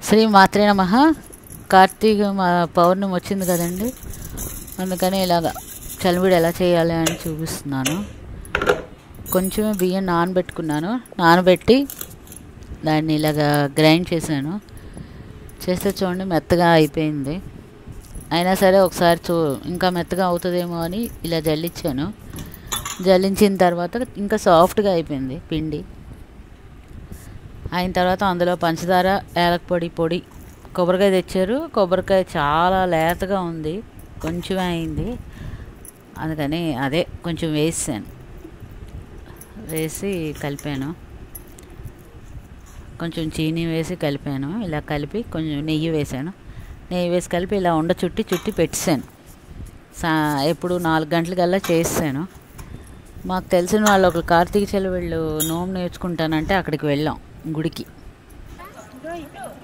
శ్రీ మాత్రే నమః. కార్తీక పౌర్ణమి వచ్చింది కదండి, అందుకని ఇలాగ చలివిడి ఎలా చేయాలి అని చూపిస్తున్నాను. కొంచెం బియ్యం నానబెట్టుకున్నాను, నానబెట్టి దాన్ని ఇలాగ గ్రైండ్ చేశాను. చేస్తే చూడండి మెత్తగా అయిపోయింది. అయినా సరే ఒకసారి ఇంకా మెత్తగా అవుతుందేమో అని ఇలా జల్లించాను. జల్లించిన తర్వాత ఇంకా సాఫ్ట్గా అయిపోయింది పిండి. అయిన తర్వాత అందులో పంచదార, యాలక పొడి, కొబ్బరికాయ తెచ్చారు. కొబ్బరికాయ చాలా లేతగా ఉంది, కొంచెమే అయింది, అందుకని అదే కొంచెం వేసి కలిపాను. కొంచెం చీనీ వేసి కలిపాను. ఇలా కలిపి కొంచెం నెయ్యి వేసాను. నెయ్యి వేసి కలిపి ఇలా చుట్టి పెట్టేశాను. ఎప్పుడు 4 గంటలకల్లా చేసాను. మాకు తెలిసిన వాళ్ళు ఒకరు కార్తీక చలివిళ్ళు నోము నేర్చుకుంటానంటే అక్కడికి వెళ్ళాం గుడికి.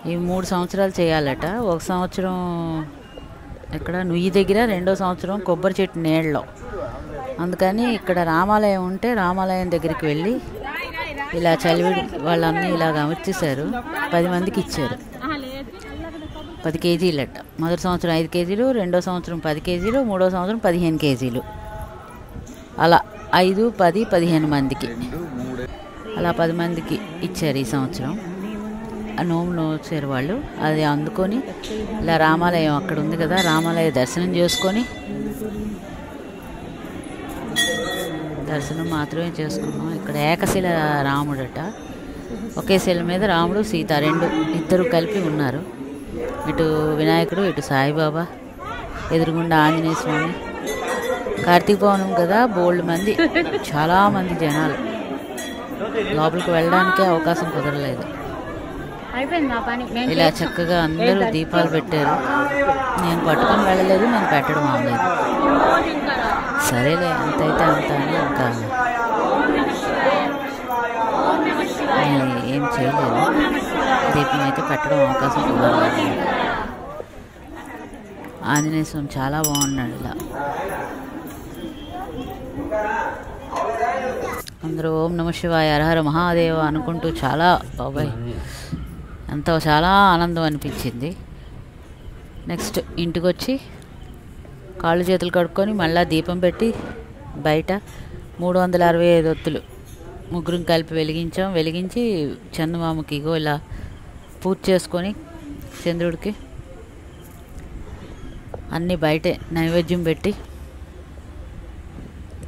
ఈ 3 సంవత్సరాలు చేయాలట. 1 సంవత్సరం ఇక్కడ నుయ్యి దగ్గర, 2వ సంవత్సరం కొబ్బరి చెట్టు నీళ్ళలో. అందుకని ఇక్కడ రామాలయం ఉంటే రామాలయం దగ్గరికి వెళ్ళి ఇలా చలివిడి వాళ్ళన్నీ ఇలాగ అమర్చేశారు. 10 మందికి ఇచ్చారు. 10 కేజీలట. మొదటి సంవత్సరం 5 కేజీలు, 2వ సంవత్సరం 10 కేజీలు, 3వ సంవత్సరం 15 కేజీలు. అలా 5, 10, 15 మందికి, అలా 10 మందికి ఇచ్చారు ఈ సంవత్సరం. నోము వచ్చారు వాళ్ళు. అది అందుకొని ఇలా రామాలయం అక్కడ ఉంది కదా, రామాలయ దర్శనం చేసుకొని, దర్శనం మాత్రమే చేసుకున్నాం. ఇక్కడ ఏకశిల రాముడట. ఒకే శిల మీద రాముడు, సీత ఇద్దరు కలిపి ఉన్నారు. ఇటు వినాయకుడు, ఇటు సాయిబాబా, ఎదురుగుండా ఆంజనేయ స్వామి. కార్తీక పౌర్ణమి కదా, బోల్డ్ మంది, చాలామంది జనాలు. లోపలికి వెళ్ళడానికే అవకాశం కుదరలేదు. ఇలా చక్కగా అందరూ దీపాలు పెట్టారు. నేను పట్టుకొని వెళ్ళలేదు, నేను పెట్టడం అవ్వలేదు. సరేలే ఎంతైతే అంత అని ఇంకా ఏం చేయలేదు. దీపం అయితే పెట్టడం అవకాశం కుదరలేదు. ఆంజనేయ స్వామి చాలా బాగున్నాడు. ఇలా అందరూ ఓం నమ శివాయ, హరహర మహాదేవ అనుకుంటూ చాలా చాలా ఆనందం అనిపించింది. నెక్స్ట్ ఇంటికి వచ్చి కాళ్ళు చేతులు కడుక్కొని మళ్ళీ దీపం పెట్టి బయట 365 ఒత్తులు ముగ్గురం కలిపి వెలిగించి చందమామకి ఇగో ఇలా పూజ చేసుకొని చంద్రుడికి అన్నీ బయటే నైవేద్యం పెట్టి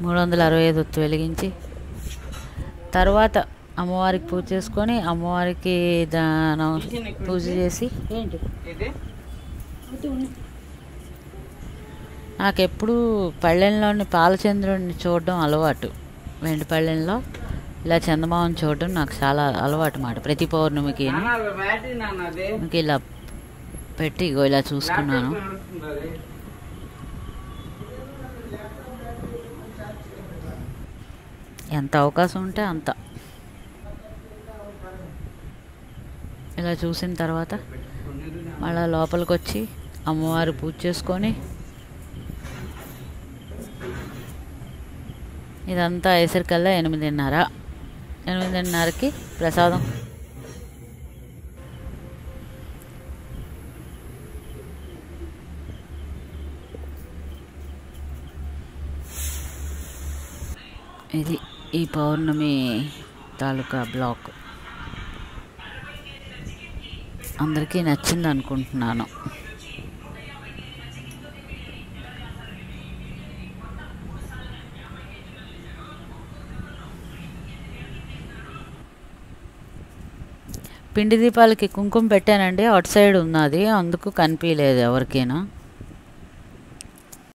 365 ఒత్తు వెలిగించి తర్వాత అమ్మవారికి పూజ చేసుకొని అమ్మవారికి పూజ చేసి, నాకెప్పుడు పళ్ళెంలోని పాలచంద్రుడిని చూడడం అలవాటు. వెండి పళ్ళెంలో ఇలా చందమామని చూడడం నాకు చాలా అలవాటు మాట. ప్రతి పౌర్ణమికి ఇంక ఇలా పెట్టి ఇగో ఇలా చూసుకున్నాను. ఎంత అవకాశం ఉంటే అంత. ఇలా చూసిన తర్వాత మళ్ళీ లోపలికి వచ్చి అమ్మవారు పూజ చేసుకొని ఇదంతా అయ్యేసరికల్లా 8:30కి ప్రసాదం. ఇది ఈ పౌర్ణమి తాలూకా బ్లాగ్. అందరికీ నచ్చింది అనుకుంటున్నాను. పిండి దీపాలకి కుంకుమ పెట్టానండి, అటు సైడ్ ఉన్నది, అందుకు కనిపించలేదు ఎవరికైనా.